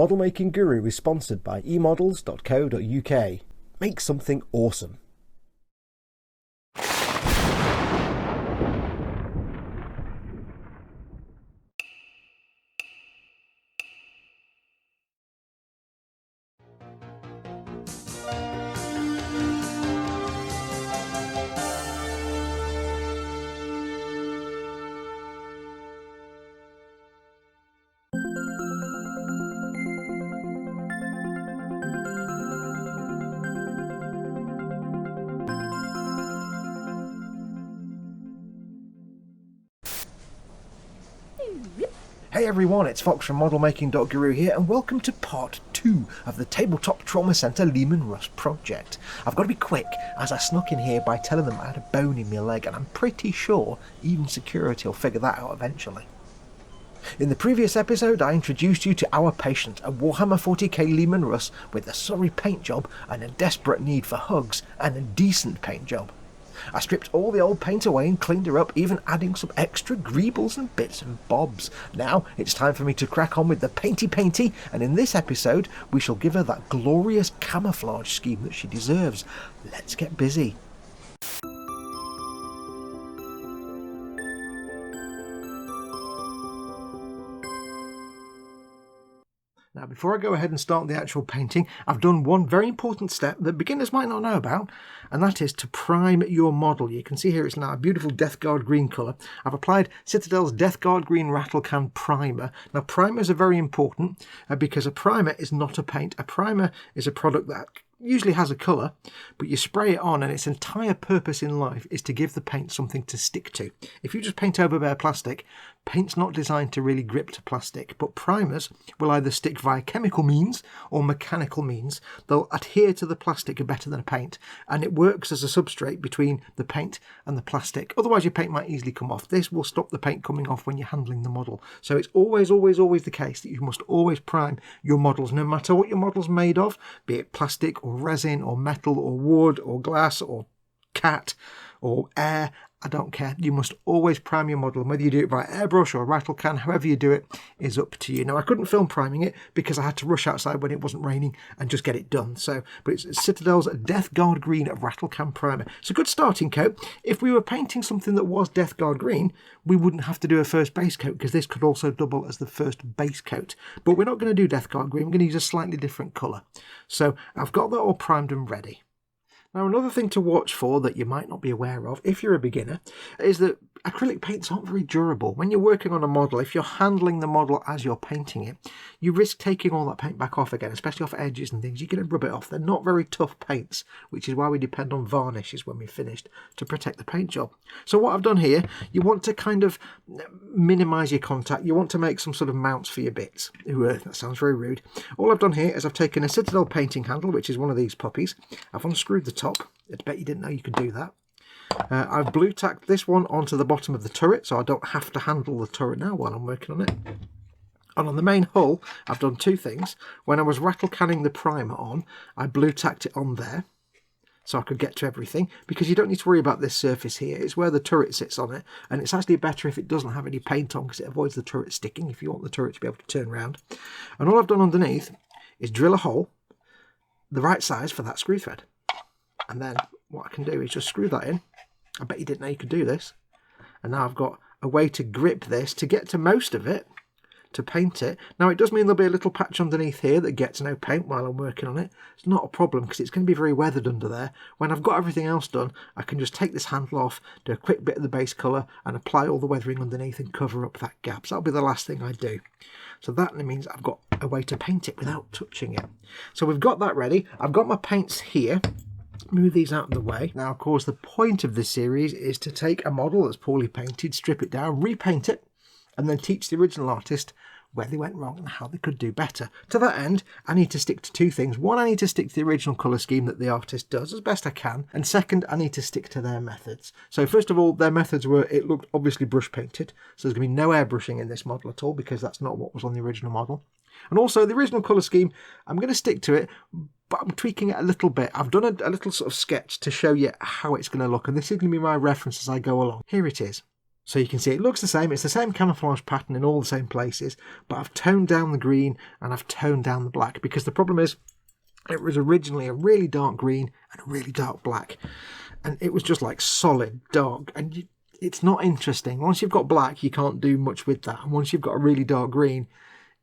Model Making Guru is sponsored by emodels.co.uk. Make something awesome. Hey everyone, it's Foxx from modelmaking.guru here, and welcome to part 2 of the Tabletop Trauma Centre Leman Russ project. I've got to be quick, as I snuck in here by telling them I had a bone in my leg, and I'm pretty sure even security will figure that out eventually. In the previous episode, I introduced you to our patient, a Warhammer 40k Leman Russ with a sorry paint job and a desperate need for hugs and a decent paint job. I stripped all the old paint away and cleaned her up, even adding some extra greebles and bits and bobs. Now it's time for me to crack on with the painty, and in this episode we shall give her that glorious camouflage scheme that she deserves. Let's get busy. Now, before I go ahead and start the actual painting, I've done one very important step that beginners might not know about, and that is to prime your model. You can see here it's now a beautiful Deathguard green colour. I've applied Citadel's Deathguard Green Rattlecan primer. Now, primers are very important because a primer is not a paint. A primer is a product that usually has a colour, but you spray it on and its entire purpose in life is to give the paint something to stick to. If you just paint over bare plastic, paint's not designed to really grip to plastic, but primers will either stick via chemical means or mechanical means. They'll adhere to the plastic better than a paint, and it works as a substrate between the paint and the plastic. Otherwise your paint might easily come off. This will stop the paint coming off when you're handling the model. So it's always the case that you must always prime your models, no matter what your model's made of, be it plastic or resin or metal or wood or glass or cat or air. I don't care. You must always prime your model, and whether you do it by airbrush or Rattlecan, however you do it is up to you. Now, I couldn't film priming it because I had to rush outside when it wasn't raining and just get it done. But it's Citadel's Deathguard Green Rattlecan primer. It's a good starting coat. If we were painting something that was Deathguard Green, we wouldn't have to do a first base coat because this could also double as the first base coat. But we're not going to do Deathguard Green. We're going to use a slightly different colour. So I've got that all primed and ready. Now, another thing to watch for that you might not be aware of if you're a beginner is that acrylic paints aren't very durable. When you're working on a model, if you're handling the model as you're painting it, you risk taking all that paint back off again, especially off edges and things. You're going to rub it off. They're not very tough paints, which is why we depend on varnishes when we've finished to protect the paint job. So what I've done here, you want to kind of minimise your contact. You want to make some sort of mounts for your bits. Ooh, that sounds very rude. All I've done here is I've taken a Citadel painting handle, which is one of these puppies. I've unscrewed the top. I bet you didn't know you could do that. I've blue tacked this one onto the bottom of the turret, so I don't have to handle the turret now while I'm working on it. And on the main hull, I've done two things. When I was Rattlecanning the primer on, I blue tacked it on there, so I could get to everything, because you don't need to worry about this surface here. It's where the turret sits on it, and it's actually better if it doesn't have any paint on, because it avoids the turret sticking if you want the turret to be able to turn around. And all I've done underneath is drill a hole the right size for that screw thread. And then what I can do is just screw that in. I bet you didn't know you could do this. And now I've got a way to grip this to get to most of it, to paint it. Now, it does mean there'll be a little patch underneath here that gets no paint while I'm working on it. It's not a problem because it's going to be very weathered under there. When I've got everything else done, I can just take this handle off, do a quick bit of the base colour and apply all the weathering underneath and cover up that gap. So that'll be the last thing I do. So that means I've got a way to paint it without touching it. So we've got that ready. I've got my paints here. Move these out of the way. Now, of course, the point of this series is to take a model that's poorly painted, strip it down, repaint it, and then teach the original artist where they went wrong and how they could do better. To that end, I need to stick to two things. One, I need to stick to the original colour scheme that the artist does as best I can. And second, I need to stick to their methods. So first of all, their methods were, it looked obviously brush painted. So there's going to be no airbrushing in this model at all because that's not what was on the original model. And also the original colour scheme, I'm going to stick to it, but I'm tweaking it a little bit. I've done a little sort of sketch to show you how it's going to look. And this is going to be my reference as I go along. Here it is. So you can see it looks the same. It's the same camouflage pattern in all the same places, but I've toned down the green and I've toned down the black, because the problem is it was originally a really dark green and a really dark black, and it was just like solid dark, and it's not interesting. Once you've got black, you can't do much with that, and once you've got a really dark green,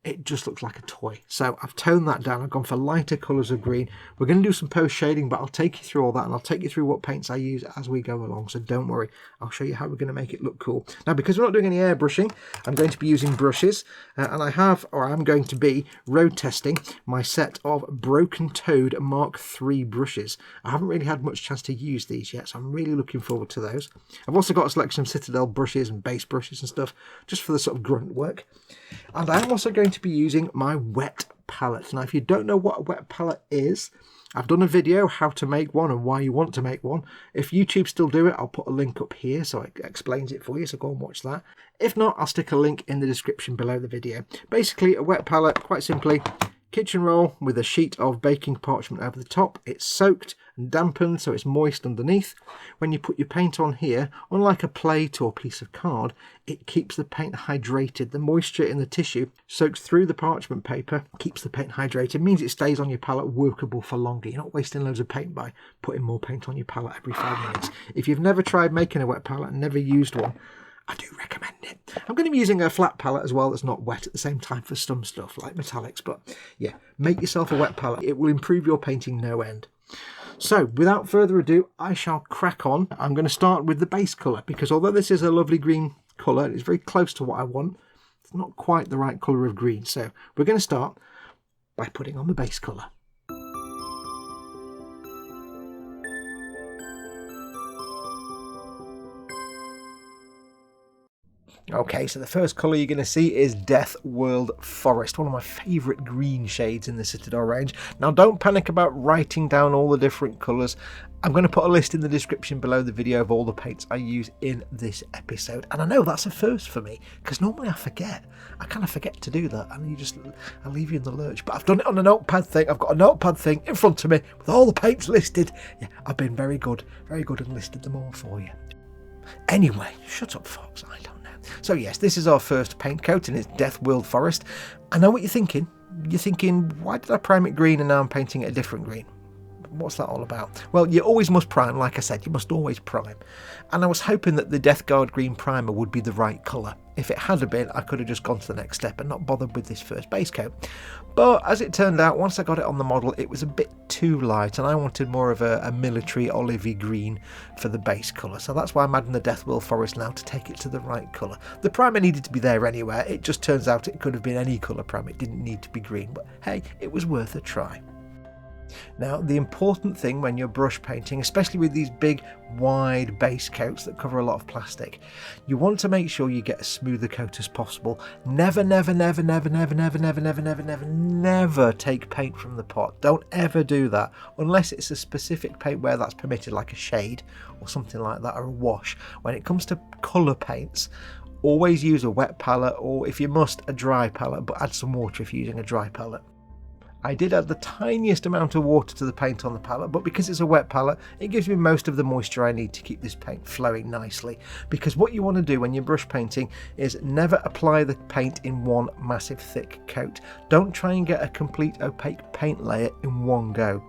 it just looks like a toy. So I've toned that down. I've gone for lighter colours of green. We're going to do some post shading, but I'll take you through all that, and I'll take you through what paints I use as we go along. So don't worry, I'll show you how we're going to make it look cool. Now, because we're not doing any airbrushing, I'm going to be using brushes, and I'm going to be road testing my set of Broken Toad Mark III brushes. I haven't really had much chance to use these yet, so I'm really looking forward to those. I've also got a selection of Citadel brushes and base brushes and stuff, just for the sort of grunt work. And I'm also going to be using my wet palette. Now, if you don't know what a wet palette is, I've done a video how to make one and why you want to make one. If YouTube still do it, I'll put a link up here so it explains it for you, so go and watch that. If not, I'll stick a link in the description below the video. Basically, a wet palette, quite simply, kitchen roll with a sheet of baking parchment over the top. It's soaked and dampened, so it's moist underneath. When you put your paint on here, unlike a plate or piece of card, it keeps the paint hydrated. The moisture in the tissue soaks through the parchment paper, keeps the paint hydrated, means it stays on your palette workable for longer. You're not wasting loads of paint by putting more paint on your palette every 5 minutes. If you've never tried making a wet palette and never used one, I do recommend it. I'm going to be using a flat palette as well that's not wet at the same time for some stuff like metallics, but yeah, make yourself a wet palette. It will improve your painting no end. So without further ado, I shall crack on. I'm going to start with the base colour, because although this is a lovely green colour, it's very close to what I want. It's not quite the right colour of green, so we're going to start by putting on the base colour. Okay, so the first colour you're going to see is Death World Forest, one of my favourite green shades in the Citadel range. Now, don't panic about writing down all the different colours. I'm going to put a list in the description below the video of all the paints I use in this episode. And I know that's a first for me, because normally I forget. I kind of forget to do that, and I leave you in the lurch. But I've done it on a notepad thing. I've got a notepad thing in front of me with all the paints listed. Yeah, I've been very good and listed them all for you. Anyway, shut up, Fox. I don't know. So yes, this is our first paint coat, and it's Death World Forest. I know what you're thinking. You're thinking, why did I prime it green and now I'm painting it a different green? What's that all about? Well, you always must prime, like I said, you must always prime. And I was hoping that the Death Guard green primer would be the right colour. If it had been, I could have just gone to the next step and not bothered with this first base coat. But as it turned out, once I got it on the model, it was a bit too light, and I wanted more of a military olivey green for the base colour. So that's why I'm adding the Death World Forest now to take it to the right colour. The primer needed to be there anyway. It just turns out it could have been any colour primer. It didn't need to be green, but hey, it was worth a try. Now, the important thing when you're brush painting, especially with these big wide base coats that cover a lot of plastic, you want to make sure you get as smooth a coat as possible. Never take paint from the pot. Don't ever do that unless it's a specific paint where that's permitted, like a shade or something like that, or a wash. When it comes to colour paints, always use a wet palette, or if you must, a dry palette, but add some water if you're using a dry palette. I did add the tiniest amount of water to the paint on the palette, but because it's a wet palette, it gives me most of the moisture I need to keep this paint flowing nicely. Because what you want to do when you're brush painting is never apply the paint in one massive thick coat. Don't try and get a complete opaque paint layer in one go.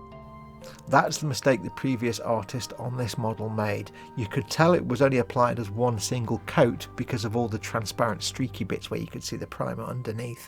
That's the mistake the previous artist on this model made. You could tell it was only applied as one single coat because of all the transparent streaky bits where you could see the primer underneath.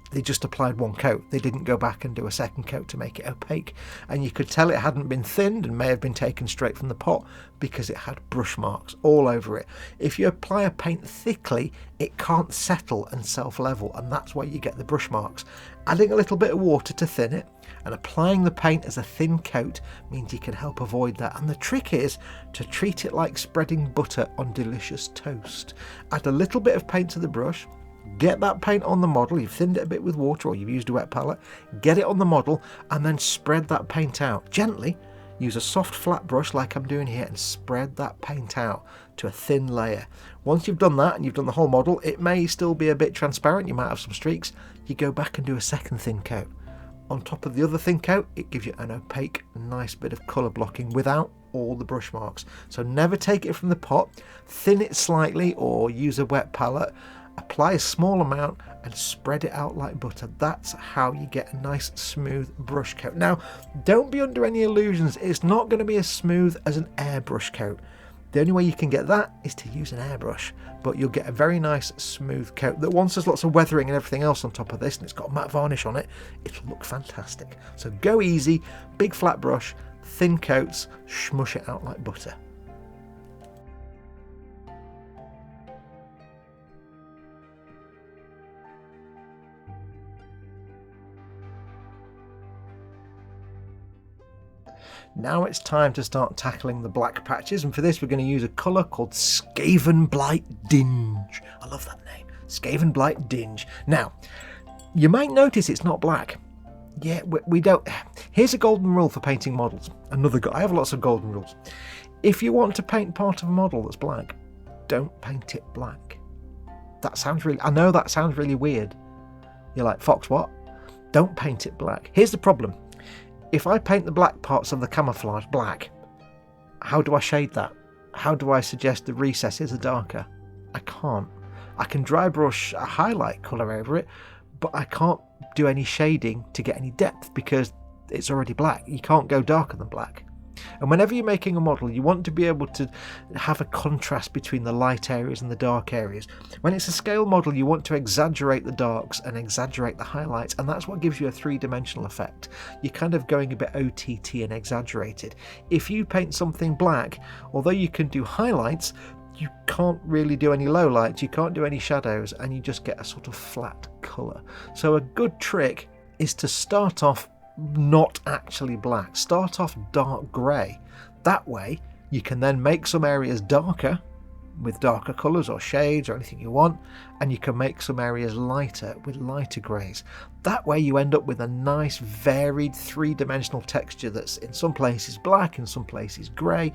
They just applied one coat. They didn't go back and do a second coat to make it opaque, and you could tell it hadn't been thinned and may have been taken straight from the pot because it had brush marks all over it. If you apply a paint thickly, it can't settle and self-level, and that's why you get the brush marks. Adding a little bit of water to thin it and applying the paint as a thin coat means you can help avoid that. And the trick is to treat it like spreading butter on delicious toast. Add a little bit of paint to the brush, get that paint on the model, you've thinned it a bit with water or you've used a wet palette, get it on the model and then spread that paint out. Gently, use a soft flat brush like I'm doing here and spread that paint out to a thin layer. Once you've done that and you've done the whole model, it may still be a bit transparent, you might have some streaks, you go back and do a second thin coat. on top of the other thin coat, it gives you an opaque, nice bit of colour blocking without all the brush marks. So never take it from the pot, thin it slightly or use a wet palette, apply a small amount and spread it out like butter. That's how you get a nice smooth brush coat. Now, don't be under any illusions, it's not going to be as smooth as an airbrush coat. The only way you can get that is to use an airbrush, but you'll get a very nice smooth coat that, once there's lots of weathering and everything else on top of this and it's got matte varnish on it, it'll look fantastic. So go easy, big flat brush, thin coats, smush it out like butter. Now it's time to start tackling the black patches, and for this we're going to use a colour called Skavenblight Dinge. I love that name, Skavenblight Dinge. Now, you might notice it's not black. Yeah, we don't. Here's a golden rule for painting models. I have lots of golden rules. If you want to paint part of a model that's black, don't paint it black. I know that sounds really weird. You're like, Fox, what? Don't paint it black. Here's the problem. If I paint the black parts of the camouflage black, how do I shade that? How do I suggest the recesses are darker? I can't. I can dry brush a highlight colour over it, but I can't do any shading to get any depth because it's already black. You can't go darker than black. And whenever you're making a model, you want to be able to have a contrast between the light areas and the dark areas. When it's a scale model, you want to exaggerate the darks and exaggerate the highlights, and that's what gives you a three-dimensional effect. You're kind of going a bit OTT and exaggerated. If you paint something black, although you can do highlights, you can't really do any lowlights, you can't do any shadows, and you just get a sort of flat colour. So a good trick is to start off not actually black. Start off dark grey. That way you can then make some areas darker with darker colours or shades or anything you want, and you can make some areas lighter with lighter greys. That way you end up with a nice varied three-dimensional texture that's in some places black, in some places grey.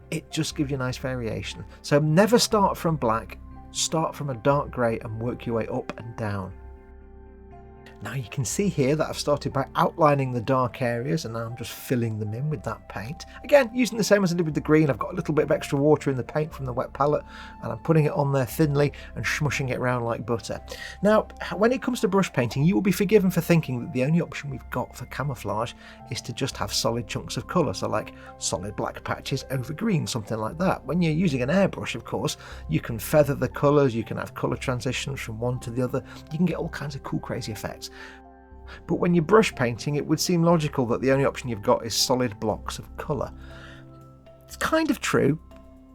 It just gives you a nice variation. So never start from black, start from a dark grey and work your way up and down. Now you can see here that I've started by outlining the dark areas, and now I'm just filling them in with that paint. Again, using the same as I did with the green, I've got a little bit of extra water in the paint from the wet palette, and I'm putting it on there thinly and smushing it around like butter. Now, when it comes to brush painting, you will be forgiven for thinking that the only option we've got for camouflage is to just have solid chunks of colour, so like solid black patches over green, something like that. When you're using an airbrush, of course, you can feather the colours, you can have colour transitions from one to the other, you can get all kinds of cool, crazy effects. But when you're brush painting, it would seem logical that the only option you've got is solid blocks of colour. It's kind of true,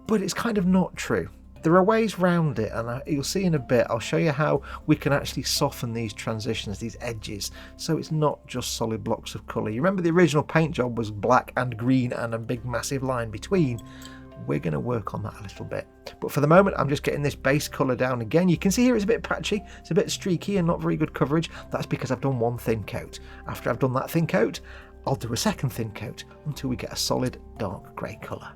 but it's kind of not true. There are ways round it, and you'll see in a bit. I'll show you how we can actually soften these transitions, these edges, so it's not just solid blocks of colour. You remember the original paint job was black and green and a big massive line between. We're going to work on that a little bit. But for the moment, I'm just getting this base colour down again. You can see here it's a bit patchy, it's a bit streaky and not very good coverage. That's because I've done one thin coat. After I've done that thin coat, I'll do a second thin coat until we get a solid dark grey colour.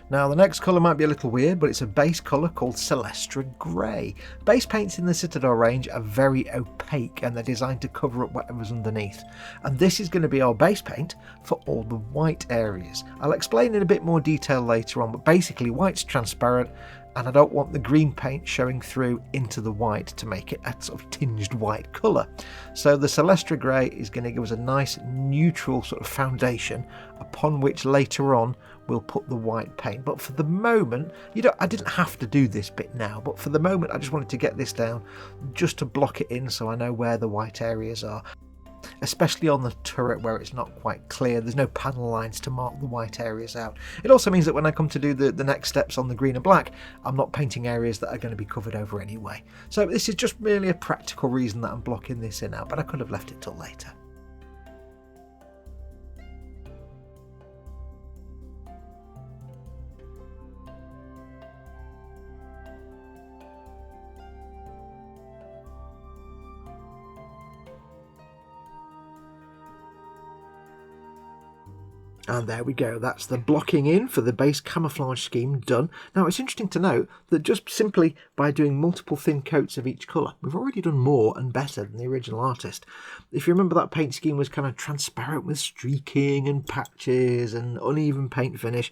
Now the next colour might be a little weird, but it's a base colour called Celestra Grey. Base paints in the Citadel range are very opaque and they're designed to cover up whatever's underneath. And this is going to be our base paint for all the white areas. I'll explain in a bit more detail later on, but basically white's transparent and I don't want the green paint showing through into the white to make it a sort of tinged white colour. So the Celestra Grey is going to give us a nice neutral sort of foundation upon which later on we'll put the white paint. But for the moment, I didn't have to do this bit now, but for the moment I just wanted to get this down just to block it in so I know where the white areas are. Especially on the turret where it's not quite clear, there's no panel lines to mark the white areas out. It also means that when I come to do the next steps on the green and black, I'm not painting areas that are going to be covered over anyway. So this is just merely a practical reason that I'm blocking this in out, but I could have left it till later. And there we go, that's the blocking in for the base camouflage scheme done. Now it's interesting to note that just simply by doing multiple thin coats of each colour, we've already done more and better than the original artist. If you remember, that paint scheme was kind of transparent with streaking and patches and uneven paint finish.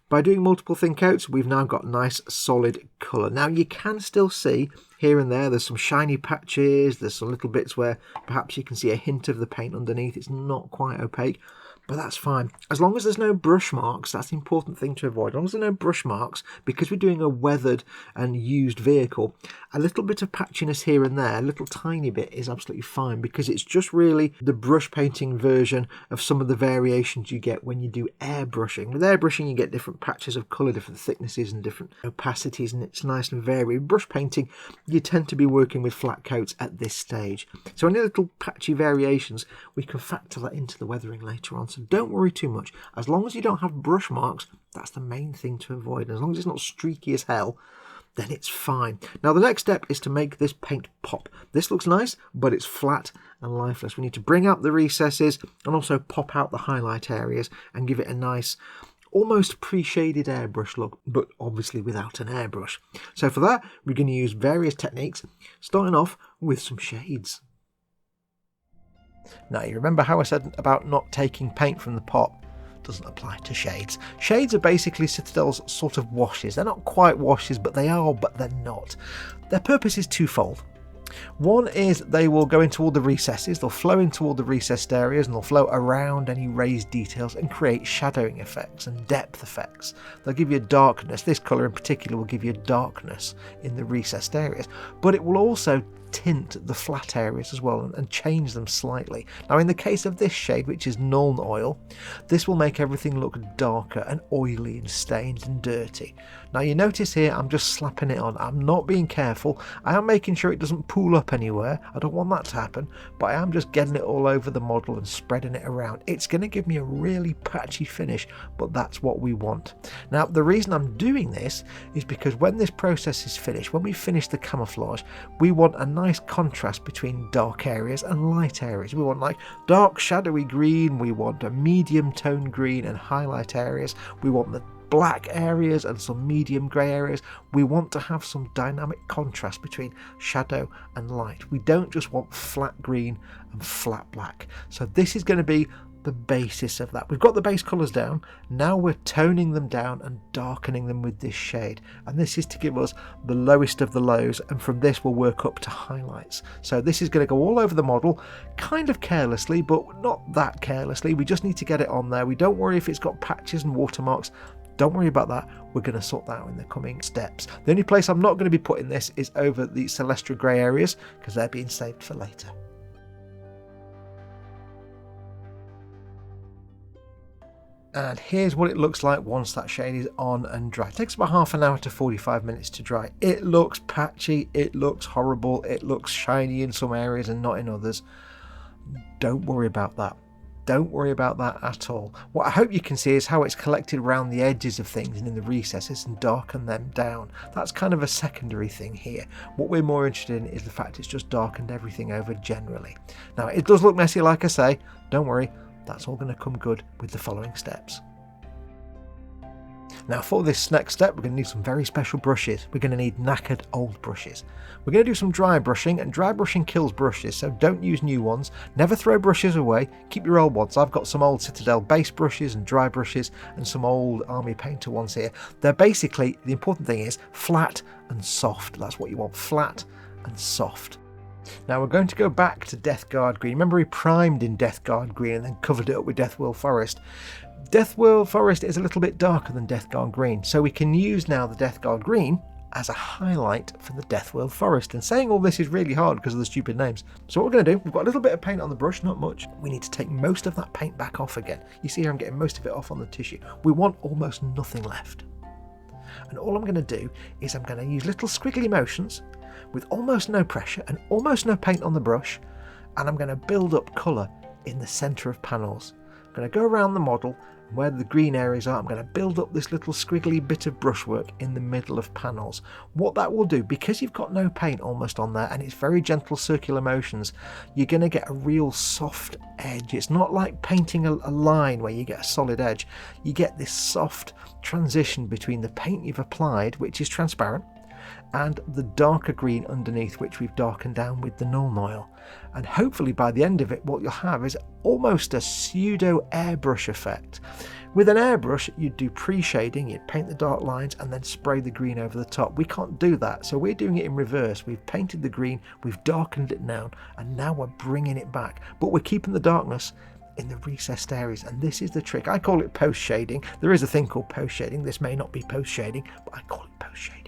By doing multiple thin coats, we've now got nice solid colour. Now you can still see here and there's some shiny patches, there's some little bits where perhaps you can see a hint of the paint underneath. It's not quite opaque, but that's fine. As long as there's no brush marks, that's the important thing to avoid. As long as there's no brush marks, because we're doing a weathered and used vehicle, a little bit of patchiness here and there, a little tiny bit, is absolutely fine, because it's just really the brush painting version of some of the variations you get when you do airbrushing. With airbrushing, you get different patches of colour, different thicknesses and different opacities, and it's nice and varied. Brush painting, you tend to be working with flat coats at this stage. So any little patchy variations, we can factor that into the weathering later on. So don't worry too much. As long as you don't have brush marks, that's the main thing to avoid. As long as it's not streaky as hell, then it's fine. Now the next step is to make this paint pop. This looks nice, but it's flat and lifeless. We need to bring out the recesses and also pop out the highlight areas and give it a nice, almost pre-shaded airbrush look, but obviously without an airbrush. So for that, we're going to use various techniques, starting off with some shades. Now, you remember how I said about not taking paint from the pot? Doesn't apply to shades. Shades are basically Citadel's sort of washes. They're not quite washes, but they are, but they're not. Their purpose is twofold. One is they will go into all the recesses, they'll flow into all the recessed areas, and they'll flow around any raised details and create shadowing effects and depth effects. They'll give you darkness. This colour in particular will give you darkness in the recessed areas, but it will also tint the flat areas as well and change them slightly. Now in the case of this shade, which is Nuln Oil, this will make everything look darker and oily and stained and dirty. Now you notice here I'm just slapping it on. I'm not being careful. I am making sure it doesn't pool up anywhere. I don't want that to happen, but I am just getting it all over the model and spreading it around. It's going to give me a really patchy finish, but that's what we want. Now the reason I'm doing this is because when this process is finished, when we finish the camouflage, we want a nice contrast between dark areas and light areas. We want like dark shadowy green, we want a medium tone green and highlight areas, we want the black areas and some medium grey areas. We want to have some dynamic contrast between shadow and light. We don't just want flat green and flat black. So this is going to be the basis of that. We've got the base colours down. Now we're toning them down and darkening them with this shade. And this is to give us the lowest of the lows. And from this we'll work up to highlights. So this is going to go all over the model, kind of carelessly, but not that carelessly. We just need to get it on there. We don't worry if it's got patches and watermarks. Don't worry about that. We're going to sort that out in the coming steps. The only place I'm not going to be putting this is over the Celestra grey areas, because they're being saved for later. And here's what it looks like once that shade is on and dry. It takes about half an hour to 45 minutes to dry. It looks patchy, it looks horrible, it looks shiny in some areas and not in others. Don't worry about that. Don't worry about that at all. What I hope you can see is how it's collected around the edges of things and in the recesses and darken them down. That's kind of a secondary thing here. What we're more interested in is the fact it's just darkened everything over generally. Now it does look messy, like I say. Don't worry. That's all going to come good with the following steps. Now for this next step, we're going to need some very special brushes. We're going to need knackered old brushes. We're going to do some dry brushing, and dry brushing kills brushes, so don't use new ones. Never throw brushes away. Keep your old ones. I've got some old Citadel base brushes and dry brushes and some old Army Painter ones here. They're basically, the important thing is flat and soft. That's what you want, flat and soft. Now we're going to go back to Deathguard Green. Remember we primed in Deathguard Green and then covered it up with Deathwhirl Forest. Deathwhirl Forest is a little bit darker than Deathguard Green, so we can use now the Deathguard Green as a highlight for the Deathwhirl Forest. And saying all this is really hard because of the stupid names. So what we're going to do, we've got a little bit of paint on the brush, not much. We need to take most of that paint back off again. You see here I'm getting most of it off on the tissue. We want almost nothing left. And all I'm going to do is I'm going to use little squiggly motions with almost no pressure and almost no paint on the brush, and I'm going to build up colour in the centre of panels. I'm going to go around the model Where the green areas are, I'm going to build up this little squiggly bit of brushwork in the middle of panels. What that will do, because you've got no paint almost on there and it's very gentle circular motions, you're going to get a real soft edge. It's not like painting a line where you get a solid edge. You get this soft transition between the paint you've applied, which is transparent, and the darker green underneath, which we've darkened down with the Nuln Oil. And hopefully by the end of it, what you'll have is almost a pseudo airbrush effect. With an airbrush, you'd do pre-shading, you'd paint the dark lines and then spray the green over the top. We can't do that, so we're doing it in reverse. We've painted the green, we've darkened it down, and now we're bringing it back. But we're keeping the darkness in the recessed areas, and this is the trick. I call it post-shading. There is a thing called post-shading. This may not be post-shading, but I call it post-shading.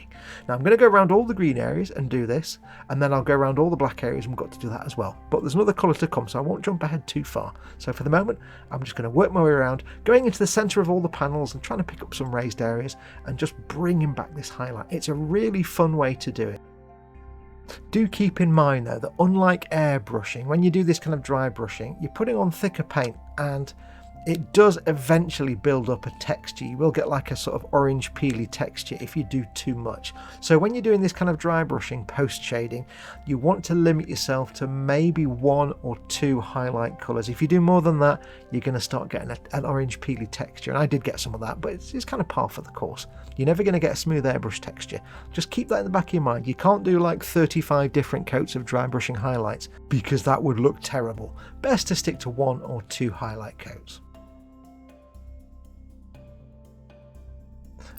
Now I'm going to go around all the green areas and do this, and then I'll go around all the black areas and we've got to do that as well. But there's another colour to come, so I won't jump ahead too far. So for the moment, I'm just going to work my way around, going into the centre of all the panels and trying to pick up some raised areas and just bringing back this highlight. It's a really fun way to do it. Do keep in mind though that unlike airbrushing, when you do this kind of dry brushing, you're putting on thicker paint and it does eventually build up a texture. You will get like a sort of orange peely texture if you do too much. So when you're doing this kind of dry brushing post shading, you want to limit yourself to maybe 1 or 2 highlight colours. If you do more than that, you're going to start getting an orange peely texture, and I did get some of that, but it's kind of par for the course. You're never going to get a smooth airbrush texture. Just keep that in the back of your mind. You can't do like 35 different coats of dry brushing highlights because that would look terrible. Best to stick to 1 or 2 highlight coats.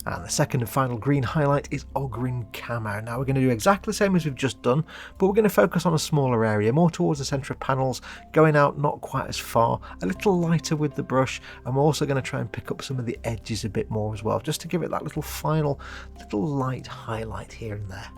And the second and final green highlight is Ogryn Camo. Now we're going to do exactly the same as we've just done, but we're going to focus on a smaller area, more towards the centre of panels, going out not quite as far, a little lighter with the brush, and we're also going to try and pick up some of the edges a bit more as well, just to give it that little final, little light highlight here and there.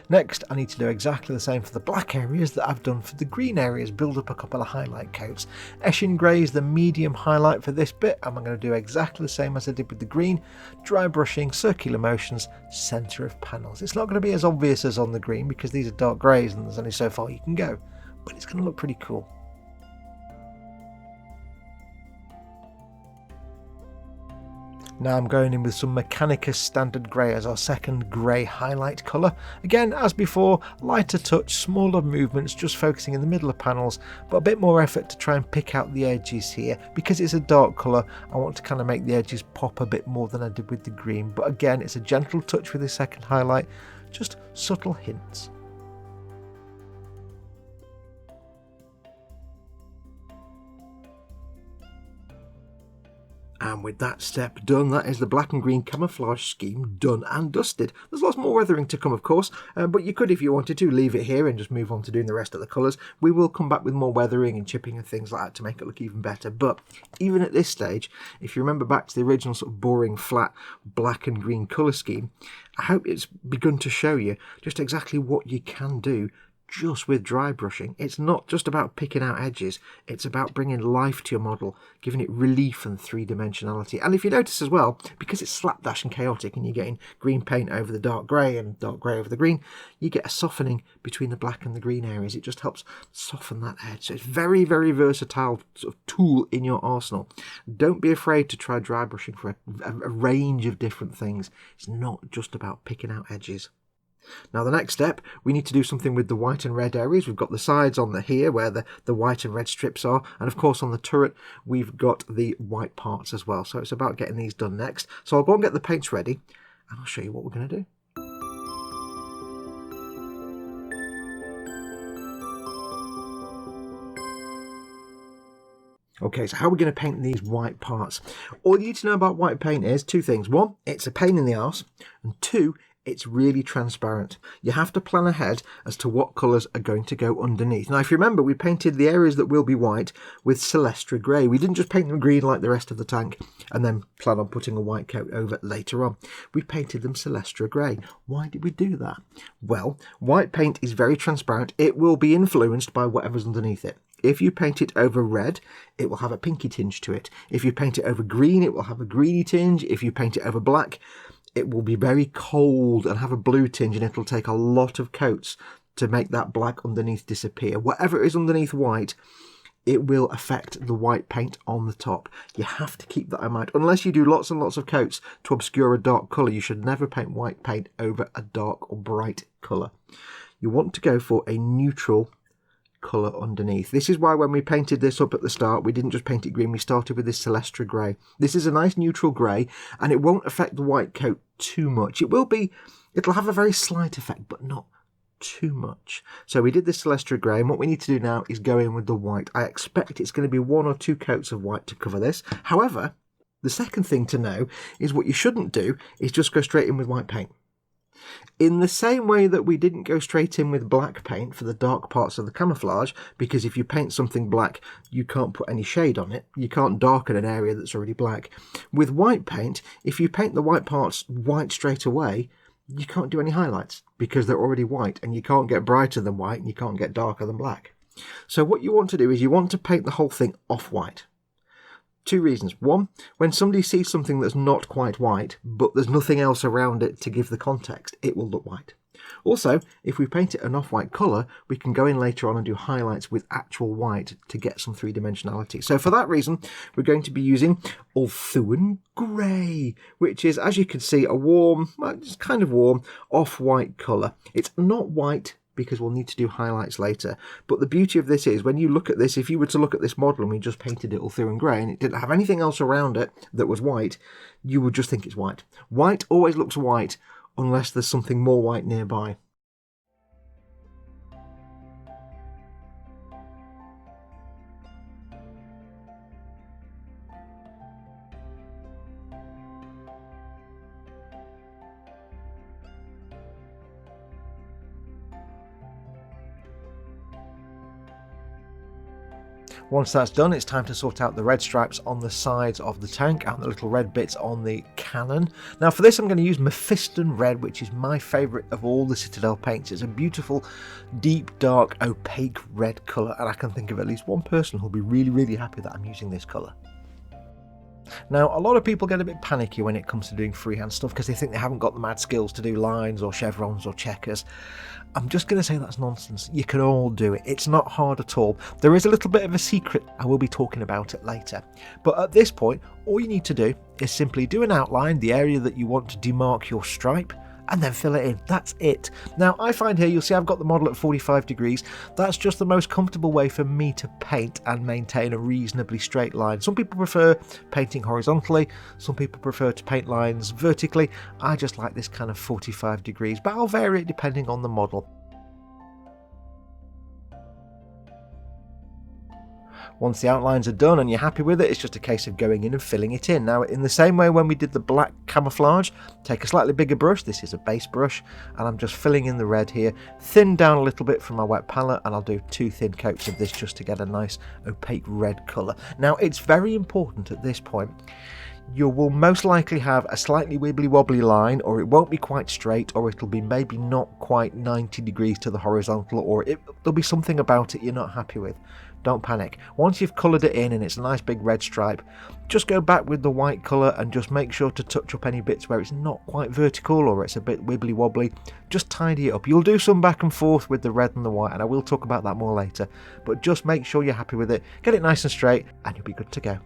Next, I need to do exactly the same for the black areas that I've done for the green areas, build up a couple of highlight coats. Eshin Grey is the medium highlight for this bit, and I'm going to do exactly the same as I did with the green, dry brushing, circular motions, centre of panels. It's not going to be as obvious as on the green because these are dark greys and there's only so far you can go, but it's going to look pretty cool. Now I'm going in with some Mechanicus Standard Grey as our second grey highlight colour. Again, as before, lighter touch, smaller movements, just focusing in the middle of panels, but a bit more effort to try and pick out the edges here. Because it's a dark colour, I want to kind of make the edges pop a bit more than I did with the green. But again, it's a gentle touch with this second highlight, just subtle hints. And with that step done, that is the black and green camouflage scheme done and dusted. There's lots more weathering to come, of course, but you could, if you wanted to, leave it here and just move on to doing the rest of the colours. We will come back with more weathering and chipping and things like that to make it look even better. But even at this stage, if you remember back to the original sort of boring, flat black and green colour scheme, I hope it's begun to show you just exactly what you can do just with dry brushing. It's not just about picking out edges, it's about bringing life to your model, giving it relief and three-dimensionality. And if you notice as well, because it's slapdash and chaotic and you're getting green paint over the dark grey and dark grey over the green, you get a softening between the black and the green areas. It just helps soften that edge. So it's very, very versatile sort of tool in your arsenal. Don't be afraid to try dry brushing for a range of different things. It's not just about picking out edges. Now the next step, we need to do something with the white and red areas. We've got the sides on the here where the white and red strips are, and of course on the turret we've got the white parts as well. So it's about getting these done next. So I'll go and get the paints ready and I'll show you what we're going to do. Okay, so how are we going to paint these white parts? All you need to know about white paint is two things. One, it's a pain in the arse, and two, it's really transparent. You have to plan ahead as to what colours are going to go underneath. Now, if you remember, we painted the areas that will be white with Celestra grey. We didn't just paint them green like the rest of the tank and then plan on putting a white coat over later on. We painted them Celestra grey. Why did we do that? Well, white paint is very transparent. It will be influenced by whatever's underneath it. If you paint it over red, it will have a pinky tinge to it. If you paint it over green, it will have a greeny tinge. If you paint it over black, it will be very cold and have a blue tinge, and it'll take a lot of coats to make that black underneath disappear. Whatever is underneath white, it will affect the white paint on the top. You have to keep that in mind. Unless you do lots and lots of coats to obscure a dark colour, you should never paint white paint over a dark or bright colour. You want to go for a neutral colour underneath. This is why when we painted this up at the start, we didn't just paint it green, we started with this Celestra grey. This is a nice neutral grey, and it won't affect the white coat too much. It'll have a very slight effect, but not too much. So we did this Celestra grey, and what we need to do now is go in with the white. I expect it's going to be 1 or 2 coats of white to cover this. However, the second thing to know is what you shouldn't do is just go straight in with white paint. In the same way that we didn't go straight in with black paint for the dark parts of the camouflage, because if you paint something black, you can't put any shade on it. You can't darken an area that's already black. With white paint, if you paint the white parts white straight away, you can't do any highlights because they're already white, and you can't get brighter than white and you can't get darker than black. So what you want to do is you want to paint the whole thing off-white. 2 reasons. 1, when somebody sees something that's not quite white, but there's nothing else around it to give the context, it will look white. Also, if we paint it an off-white colour, we can go in later on and do highlights with actual white to get some 3-dimensionality. So for that reason, we're going to be using Ulthuan Grey, which is, as you can see, a warm, well, it's kind of warm, off-white colour. It's not white, because we'll need to do highlights later. But the beauty of this is, when you look at this, if you were to look at this model and we just painted it Ulthuan Grey and it didn't have anything else around it that was white, you would just think it's white. White always looks white unless there's something more white nearby. Once that's done, it's time to sort out the red stripes on the sides of the tank and the little red bits on the cannon. Now for this I'm going to use Mephiston Red, which is my favourite of all the Citadel paints. It's a beautiful, deep, dark, opaque red colour, and I can think of at least one person who'll be really happy that I'm using this colour. Now, a lot of people get a bit panicky when it comes to doing freehand stuff because they think they haven't got the mad skills to do lines or chevrons or checkers. I'm just going to say that's nonsense. You can all do it. It's not hard at all. There is a little bit of a secret. I will be talking about it later. But at this point, all you need to do is simply do an outline, the area that you want to demark your stripe, and then fill it in. That's it. Now I find here, you'll see I've got the model at 45 degrees. That's just the most comfortable way for me to paint and maintain a reasonably straight line. Some people prefer painting horizontally, some people prefer to paint lines vertically. I just like this kind of 45 degrees, but I'll vary it depending on the model. Once the outlines are done and you're happy with it, it's just a case of going in and filling it in. Now, in the same way when we did the black camouflage, take a slightly bigger brush, this is a base brush, and I'm just filling in the red here, thin down a little bit from my wet palette, and I'll do 2 thin coats of this just to get a nice opaque red colour. Now, it's very important at this point, you will most likely have a slightly wibbly wobbly line, or it won't be quite straight, or it'll be maybe not quite 90 degrees to the horizontal, or there'll be something about it you're not happy with. Don't panic. Once you've coloured it in and it's a nice big red stripe, just go back with the white colour and just make sure to touch up any bits where it's not quite vertical or it's a bit wibbly wobbly. Just tidy it up. You'll do some back and forth with the red and the white, and I will talk about that more later, but just make sure you're happy with it, get it nice and straight, and you'll be good to go.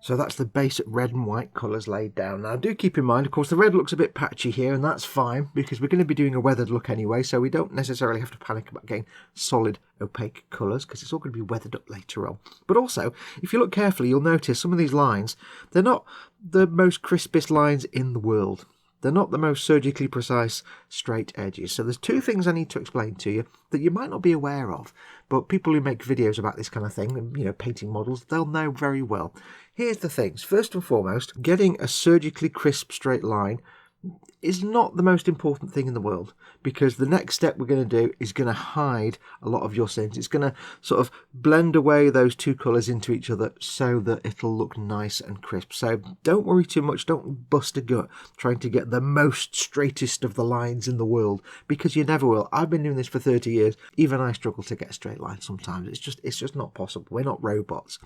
So that's the basic red and white colours laid down. Now do keep in mind, of course, the red looks a bit patchy here, and that's fine because we're going to be doing a weathered look anyway, so we don't necessarily have to panic about getting solid opaque colours because it's all going to be weathered up later on. But also, if you look carefully, you'll notice some of these lines, they're not the most crispest lines in the world. They're not the most surgically precise straight edges. So there's 2 things I need to explain to you that you might not be aware of, but people who make videos about this kind of thing, and painting models, they'll know very well. Here's the things. First and foremost, getting a surgically crisp straight line is not the most important thing in the world, because the next step we're going to do is going to hide a lot of your sins. It's going to sort of blend away those 2 colours into each other so that it'll look nice and crisp. So don't worry too much, don't bust a gut trying to get the most straightest of the lines in the world, because you never will. I've been doing this for 30 years, even I struggle to get a straight line sometimes. It's just not possible. We're not robots.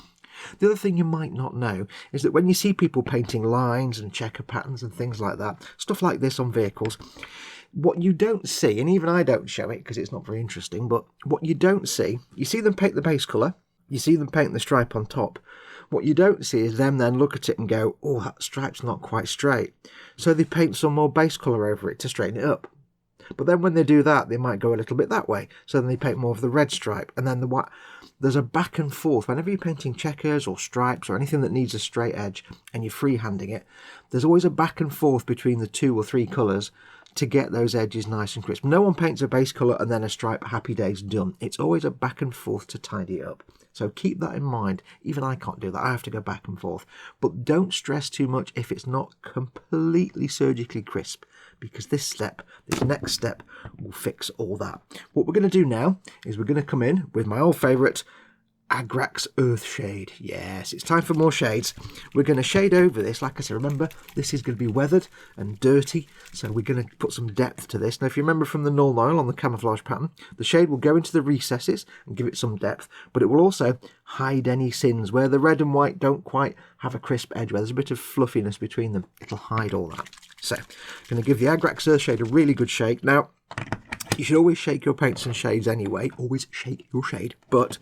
The other thing you might not know is that when you see people painting lines and checker patterns and things like that, stuff like this on vehicles, what you don't see, and even I don't show it because it's not very interesting, but what you don't see, you see them paint the base colour, you see them paint the stripe on top. What you don't see is them then look at it and go, oh, that stripe's not quite straight. So they paint some more base colour over it to straighten it up. But then when they do that, they might go a little bit that way. So then they paint more of the red stripe. And then the white. There's a back and forth. Whenever you're painting checkers or stripes or anything that needs a straight edge and you're freehanding it, there's always a back and forth between the 2 or 3 colours to get those edges nice and crisp. No one paints a base colour and then a stripe, happy days, done. It's always a back and forth to tidy it up. So keep that in mind. Even I can't do that. I have to go back and forth. But don't stress too much if it's not completely surgically crisp, because this next step will fix all that. What we're going to do now is we're going to come in with my old favourite Agrax Earthshade. Yes, it's time for more shades. We're going to shade over this. Like I said, remember, this is going to be weathered and dirty, so we're going to put some depth to this. Now, if you remember from the Nuln Oil on the camouflage pattern, the shade will go into the recesses and give it some depth, but it will also hide any sins where the red and white don't quite have a crisp edge, where there's a bit of fluffiness between them. It'll hide all that. So, I'm going to give the Agrax Earthshade a really good shake. Now, you should always shake your paints and shades anyway. Always shake your shade, but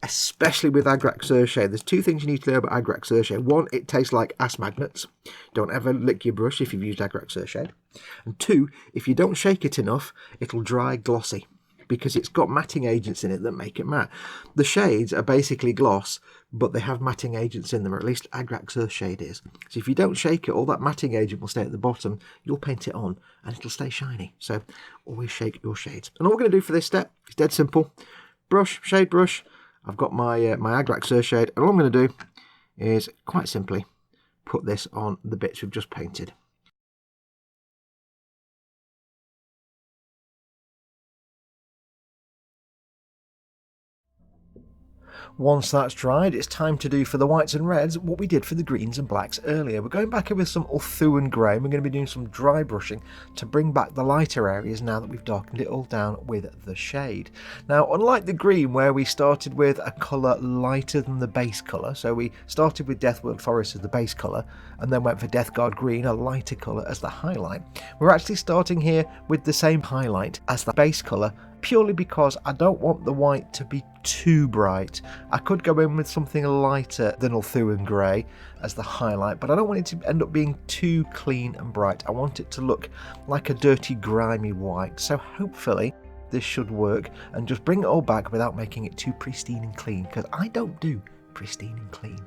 especially with Agrax Earthshade, there's 2 things you need to know about Agrax Earthshade. 1, it tastes like ass magnets. Don't ever lick your brush if you've used Agrax Earthshade. And 2, if you don't shake it enough, it'll dry glossy, because it's got matting agents in it that make it matte. The shades are basically gloss, but they have matting agents in them, or at least Agrax Earthshade is. So if you don't shake it, all that matting agent will stay at the bottom. You'll paint it on and it'll stay shiny. So always shake your shades. And all we're going to do for this step is dead simple. Brush, shade brush. I've got my Agrax Earthshade, and all I'm going to do is quite simply put this on the bits we've just painted. Once that's dried, it's time to do for the whites and reds what we did for the greens and blacks earlier. We're going back in with some Ulthuan grey, and we're going to be doing some dry brushing to bring back the lighter areas now that we've darkened it all down with the shade. Now, unlike the green, where we started with a colour lighter than the base colour, so we started with Deathworld Forest as the base colour, and then went for Deathguard Green, a lighter colour, as the highlight. We're actually starting here with the same highlight as the base colour, purely because I don't want the white to be too bright. I could go in with something lighter than Ulthuan grey as the highlight, but I don't want it to end up being too clean and bright. I want it to look like a dirty, grimy white. So hopefully this should work and just bring it all back without making it too pristine and clean, because I don't do pristine and clean.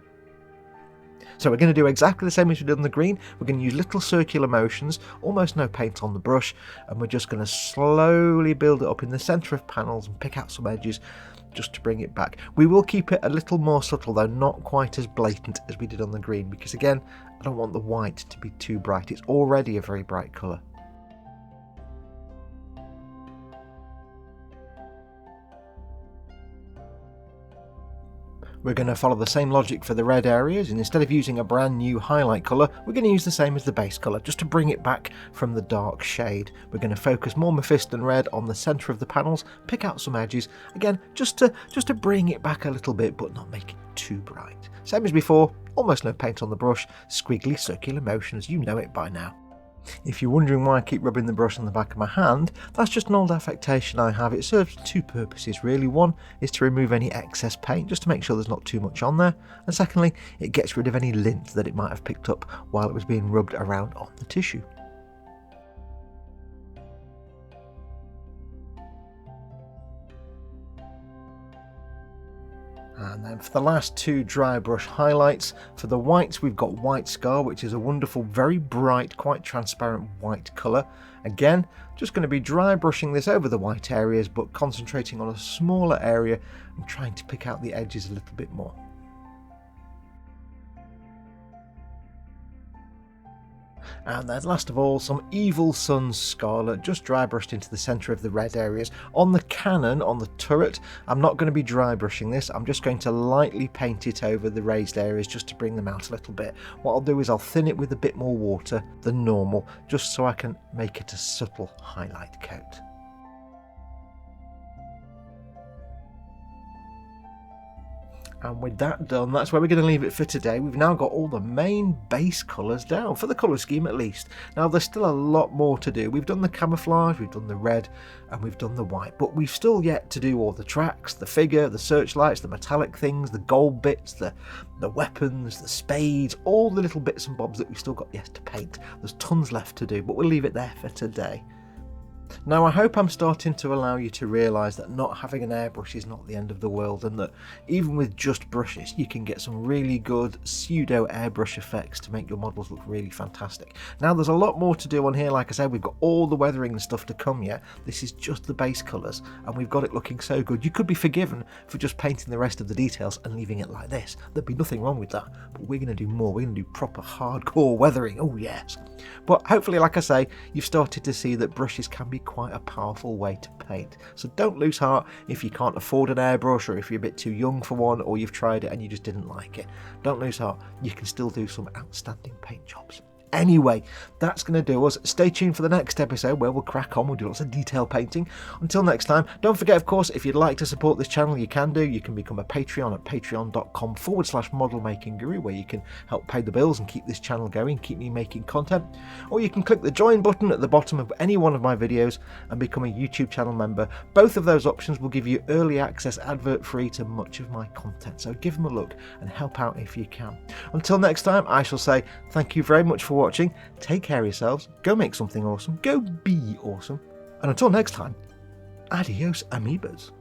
So we're going to do exactly the same as we did on the green. We're going to use little circular motions, almost no paint on the brush, and we're just going to slowly build it up in the centre of panels and pick out some edges just to bring it back. We will keep it a little more subtle though, not quite as blatant as we did on the green, because again, I don't want the white to be too bright. It's already a very bright colour. We're going to follow the same logic for the red areas, and instead of using a brand new highlight colour, we're going to use the same as the base colour, just to bring it back from the dark shade. We're going to focus more Mephiston Red on the centre of the panels, pick out some edges, again, just to bring it back a little bit, but not make it too bright. Same as before, almost no paint on the brush, squiggly circular motions, you know it by now. If you're wondering why I keep rubbing the brush on the back of my hand, that's just an old affectation I have. It serves 2 purposes really. One is to remove any excess paint, just to make sure there's not too much on there, and secondly, it gets rid of any lint that it might have picked up while it was being rubbed around on the tissue. And then for the last 2 dry brush highlights, for the whites we've got White Scar, which is a wonderful, very bright, quite transparent white colour. Again, just going to be dry brushing this over the white areas, but concentrating on a smaller area and trying to pick out the edges a little bit more. And then last of all, some Evil Sunz Scarlet, just dry brushed into the centre of the red areas. On the cannon, on the turret, I'm not going to be dry brushing this, I'm just going to lightly paint it over the raised areas just to bring them out a little bit. What I'll do is I'll thin it with a bit more water than normal, just so I can make it a subtle highlight coat. And with that done, that's where we're going to leave it for today. We've now got all the main base colours down, for the colour scheme at least. Now there's still a lot more to do. We've done the camouflage, we've done the red, and we've done the white, but we've still yet to do all the tracks, the figure, the searchlights, the metallic things, the gold bits, the weapons, the spades, all the little bits and bobs that we've still got yet to paint. There's tons left to do, but we'll leave it there for today. Now I hope I'm starting to allow you to realise that not having an airbrush is not the end of the world, and that even with just brushes you can get some really good pseudo airbrush effects to make your models look really fantastic. Now there's a lot more to do on here. Like I said, we've got all the weathering and stuff to come yet. This is just the base colours and we've got it looking so good. You could be forgiven for just painting the rest of the details and leaving it like this. There'd be nothing wrong with that, but we're going to do more. We're going to do proper hardcore weathering. Oh yes. But hopefully, like I say, you've started to see that brushes can be quite a powerful way to paint. So don't lose heart if you can't afford an airbrush, or if you're a bit too young for one, or you've tried it and you just didn't like it. Don't lose heart. You can still do some outstanding paint jobs. Anyway, that's going to do us. Stay tuned for the next episode where we'll crack on. We'll do lots of detail painting. Until next time, don't forget, of course, if you'd like to support this channel, you can do. You can become a Patreon at patreon.com/modelmakingguru, where you can help pay the bills and keep this channel going, keep me making content. Or you can click the join button at the bottom of any one of my videos and become a YouTube channel member. Both of those options will give you early access advert-free to much of my content. So give them a look and help out if you can. Until next time, I shall say thank you very much for watching, take care of yourselves, go make something awesome, go be awesome, and until next time, adios amoebas.